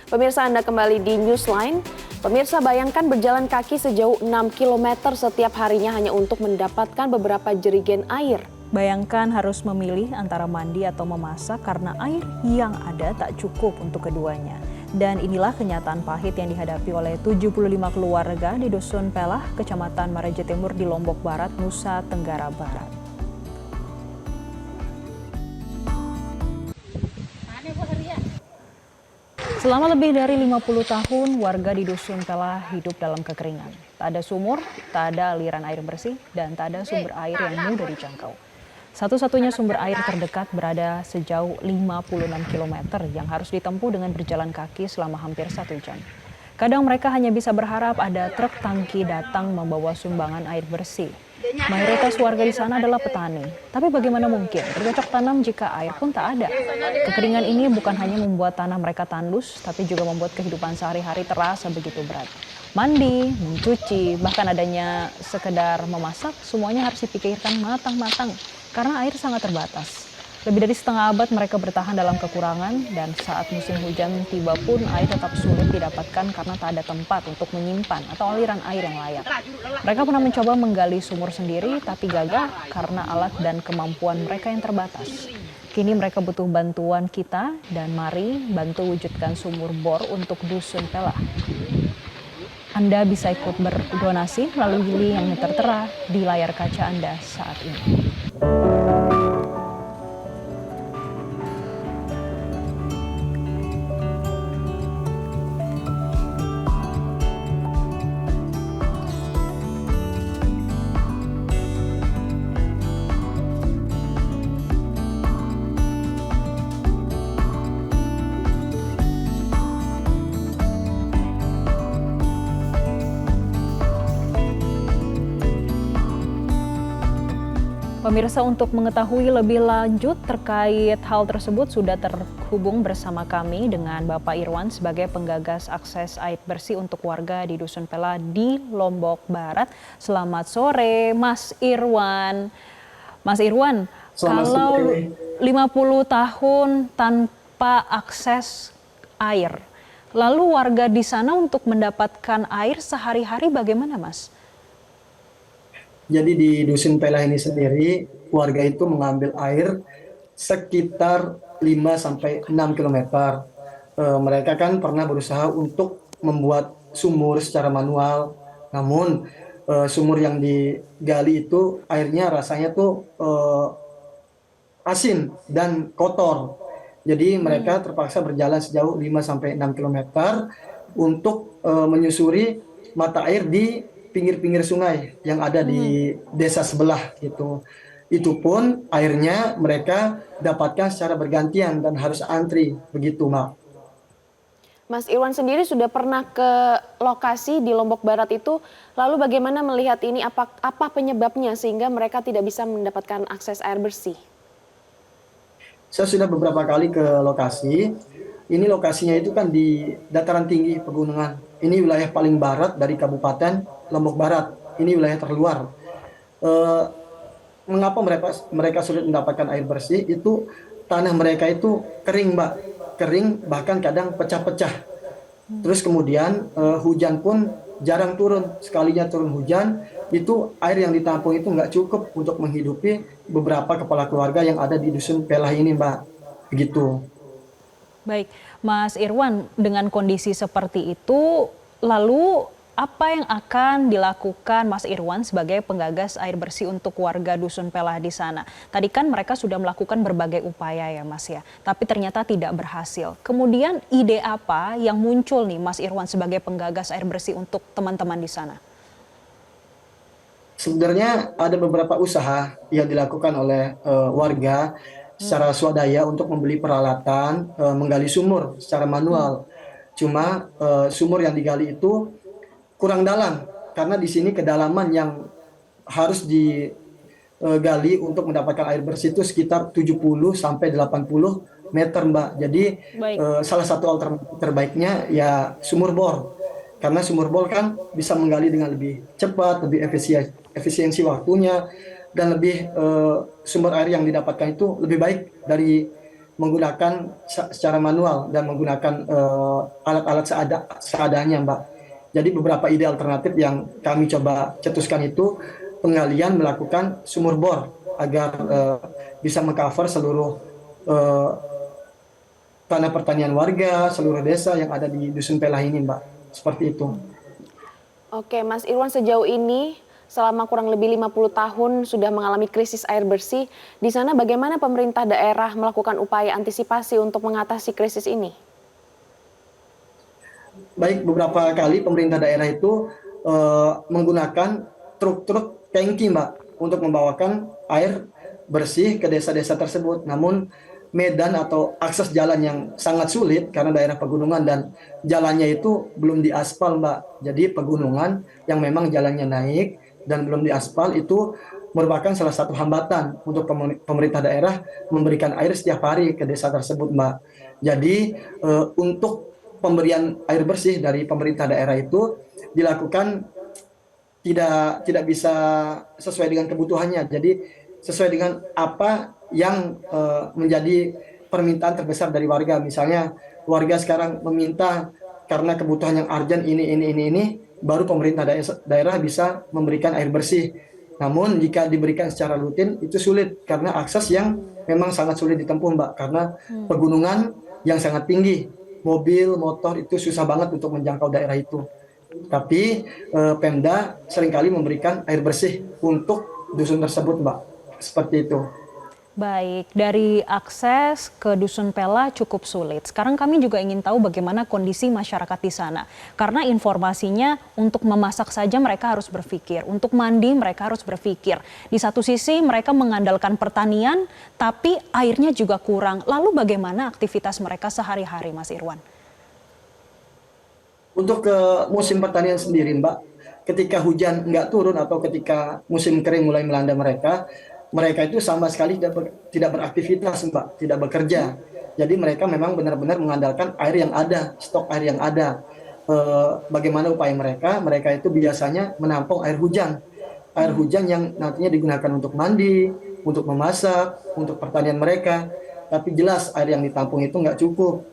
Pemirsa, Anda kembali di Newsline. Pemirsa, bayangkan berjalan kaki sejauh 6 km setiap harinya hanya untuk mendapatkan beberapa jerigen air. Bayangkan harus memilih antara mandi atau memasak karena air yang ada tak cukup untuk keduanya. Dan inilah kenyataan pahit yang dihadapi oleh 75 keluarga di Dusun Pelah, Kecamatan Mareje Timur di Lombok Barat, Nusa Tenggara Barat. Selama lebih dari 50 tahun, warga di Dusun Pelah hidup dalam kekeringan. Tak ada sumur, tak ada aliran air bersih, dan tak ada sumber air yang mudah dijangkau. Satu-satunya sumber air terdekat berada sejauh 56 km yang harus ditempuh dengan berjalan kaki selama hampir 1 jam. Kadang mereka hanya bisa berharap ada truk tangki datang membawa sumbangan air bersih. Mayoritas warga di sana adalah petani. Tapi bagaimana mungkin bercocok tanam jika air pun tak ada? Kekeringan ini bukan hanya membuat tanah mereka tandus, tapi juga membuat kehidupan sehari-hari terasa begitu berat. Mandi, mencuci, bahkan adanya sekedar memasak, semuanya harus dipikirkan matang-matang karena air sangat terbatas. Lebih dari setengah abad mereka bertahan dalam kekurangan dan saat musim hujan tiba pun air tetap sulit didapatkan karena tak ada tempat untuk menyimpan atau aliran air yang layak. Mereka pernah mencoba menggali sumur sendiri tapi gagal karena alat dan kemampuan mereka yang terbatas. Kini mereka butuh bantuan kita dan mari bantu wujudkan sumur bor untuk Dusun Pelah. Anda bisa ikut berdonasi melalui link yang tertera di layar kaca Anda saat ini. Pemirsa, untuk mengetahui lebih lanjut terkait hal tersebut sudah terhubung bersama kami dengan Bapak Irwan sebagai penggagas akses air bersih untuk warga di Dusun Pelah di Lombok Barat. Selamat sore Mas Irwan. Mas Irwan, kalau 50 tahun tanpa akses air, lalu warga di sana untuk mendapatkan air sehari-hari bagaimana, Mas? Jadi di Dusun Pelah ini sendiri, warga itu mengambil air sekitar 5-6 kilometer. Mereka kan pernah berusaha untuk membuat sumur secara manual, namun sumur yang digali itu airnya rasanya tuh asin dan kotor. Jadi mereka terpaksa berjalan sejauh 5-6 kilometer untuk menyusuri mata air di pinggir-pinggir sungai yang ada di desa sebelah gitu. Itu pun airnya mereka dapatkan secara bergantian dan harus antri begitu, Mak. Mas Irwan sendiri sudah pernah ke lokasi di Lombok Barat itu, lalu bagaimana melihat ini, apa penyebabnya sehingga mereka tidak bisa mendapatkan akses air bersih? Saya sudah beberapa kali ke lokasi. Ini lokasinya itu kan di dataran tinggi pegunungan. Ini wilayah paling barat dari Kabupaten Lombok Barat. Ini wilayah terluar. Mengapa mereka sulit mendapatkan air bersih? Itu tanah mereka itu kering, Mbak. Kering, bahkan kadang pecah-pecah. Terus kemudian hujan pun jarang turun. Sekalinya turun hujan, itu air yang ditampung itu nggak cukup untuk menghidupi beberapa kepala keluarga yang ada di Dusun Pelah ini, Mbak. Begitu. Baik, Mas Irwan, dengan kondisi seperti itu, lalu apa yang akan dilakukan Mas Irwan sebagai penggagas air bersih untuk warga Dusun Pelah di sana? Tadi kan mereka sudah melakukan berbagai upaya ya Mas ya, tapi ternyata tidak berhasil. Kemudian ide apa yang muncul nih Mas Irwan sebagai penggagas air bersih untuk teman-teman di sana? Sebenarnya ada beberapa usaha yang dilakukan oleh warga secara swadaya untuk membeli peralatan menggali sumur secara manual. Cuma sumur yang digali itu kurang dalam karena di sini kedalaman yang harus digali untuk mendapatkan air bersih itu sekitar 70-80 meter, Mbak. Jadi salah satu alternatif terbaiknya ya sumur bor. Karena sumur bor kan bisa menggali dengan lebih cepat, lebih efisiensi waktunya, dan lebih sumber air yang didapatkan itu lebih baik dari menggunakan secara manual dan menggunakan alat-alat seadanya, Mbak. Jadi beberapa ide alternatif yang kami coba cetuskan itu penggalian melakukan sumur bor agar bisa mengcover seluruh eh, tanah pertanian warga, seluruh desa yang ada di Dusun Pelah ini, Mbak. Seperti itu. Oke, Mas Irwan, sejauh ini selama kurang lebih 50 tahun sudah mengalami krisis air bersih. Di sana bagaimana pemerintah daerah melakukan upaya antisipasi untuk mengatasi krisis ini? Baik, beberapa kali pemerintah daerah itu menggunakan truk-truk tangki, Mbak, untuk membawakan air bersih ke desa-desa tersebut. Namun medan atau akses jalan yang sangat sulit karena daerah pegunungan dan jalannya itu belum diaspal, Mbak. Jadi pegunungan yang memang jalannya naik dan belum diaspal itu merupakan salah satu hambatan untuk pemerintah daerah memberikan air setiap hari ke desa tersebut, Mbak. Jadi untuk pemberian air bersih dari pemerintah daerah itu dilakukan tidak bisa sesuai dengan kebutuhannya. Jadi sesuai dengan apa yang menjadi permintaan terbesar dari warga. Misalnya warga sekarang meminta karena kebutuhan yang urgent ini, baru pemerintah daerah bisa memberikan air bersih. Namun jika diberikan secara rutin itu sulit karena akses yang memang sangat sulit ditempuh, Mbak, karena pegunungan yang sangat tinggi. Mobil, motor itu susah banget untuk menjangkau daerah itu. Tapi Pemda seringkali memberikan air bersih untuk dusun tersebut, Mbak. Seperti itu. Baik, dari akses ke Dusun Pelah cukup sulit. Sekarang kami juga ingin tahu bagaimana kondisi masyarakat di sana. Karena informasinya untuk memasak saja mereka harus berpikir, untuk mandi mereka harus berpikir. Di satu sisi mereka mengandalkan pertanian, tapi airnya juga kurang. Lalu bagaimana aktivitas mereka sehari-hari, Mas Irwan? Untuk ke musim pertanian sendiri, Mbak, ketika hujan nggak turun atau ketika musim kering mulai melanda mereka itu sama sekali tidak beraktivitas, Mbak, tidak bekerja. Jadi mereka memang benar-benar mengandalkan air yang ada, stok air yang ada. Bagaimana upaya mereka? Mereka itu biasanya menampung air hujan yang nantinya digunakan untuk mandi, untuk memasak, untuk pertanian mereka. Tapi jelas air yang ditampung itu nggak cukup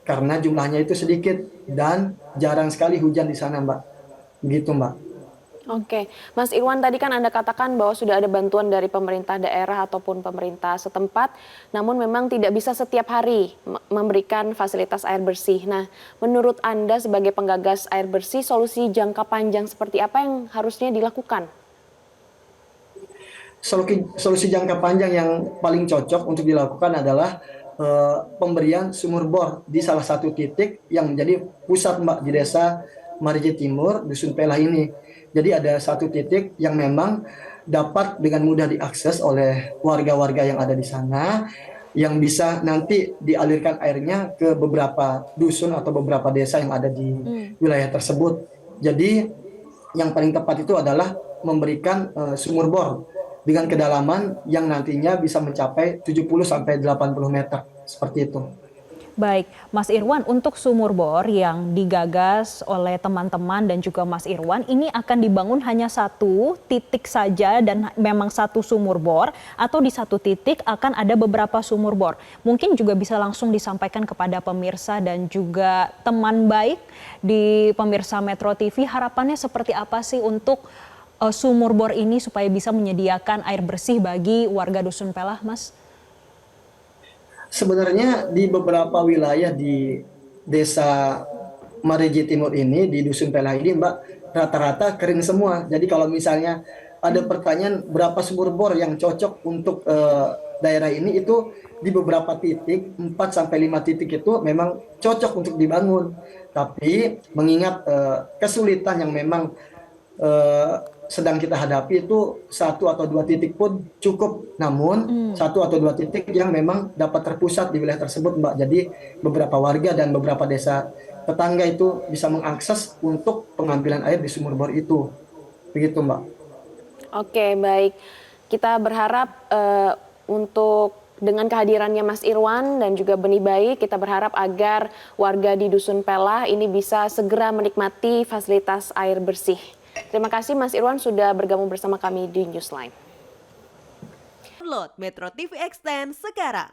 karena jumlahnya itu sedikit dan jarang sekali hujan di sana, Mbak. Begitu, Mbak. Oke, Mas Irwan, tadi kan Anda katakan bahwa sudah ada bantuan dari pemerintah daerah ataupun pemerintah setempat, namun memang tidak bisa setiap hari memberikan fasilitas air bersih. Nah, menurut Anda sebagai penggagas air bersih, solusi jangka panjang seperti apa yang harusnya dilakukan? Solusi jangka panjang yang paling cocok untuk dilakukan adalah pemberian sumur bor di salah satu titik yang menjadi pusat, Mbak, di desa Marije Timur, Dusun Pelah ini. Jadi ada satu titik yang memang dapat dengan mudah diakses oleh warga-warga yang ada di sana, yang bisa nanti dialirkan airnya ke beberapa dusun atau beberapa desa yang ada di wilayah tersebut. Jadi yang paling tepat itu adalah memberikan sumur bor dengan kedalaman yang nantinya bisa mencapai 70-80 meter, seperti itu. Baik, Mas Irwan, untuk sumur bor yang digagas oleh teman-teman dan juga Mas Irwan, ini akan dibangun hanya satu titik saja dan memang satu sumur bor, atau di satu titik akan ada beberapa sumur bor. Mungkin juga bisa langsung disampaikan kepada pemirsa dan juga teman baik di pemirsa Metro TV, harapannya seperti apa sih untuk sumur bor ini supaya bisa menyediakan air bersih bagi warga Dusun Pelah, Mas? Sebenarnya di beberapa wilayah di desa Marije Timur ini, di Dusun Pelah ini, Mbak, rata-rata kering semua. Jadi kalau misalnya ada pertanyaan berapa sumur bor yang cocok untuk daerah ini, itu di beberapa titik, 4-5 titik itu memang cocok untuk dibangun. Tapi mengingat kesulitan yang memang sedang kita hadapi itu 1 atau 2 titik pun cukup, namun 1 atau 2 titik yang memang dapat terpusat di wilayah tersebut, Mbak. Jadi beberapa warga dan beberapa desa tetangga itu bisa mengakses untuk pengambilan air di sumur bor itu, begitu, Mbak. Oke, baik. Kita berharap untuk dengan kehadirannya Mas Irwan dan juga Benih Baik, kita berharap agar warga di Dusun Pelah ini bisa segera menikmati fasilitas air bersih. Terima kasih Mas Irwan sudah bergabung bersama kami di Newsline. Download Metro TV Extend sekarang.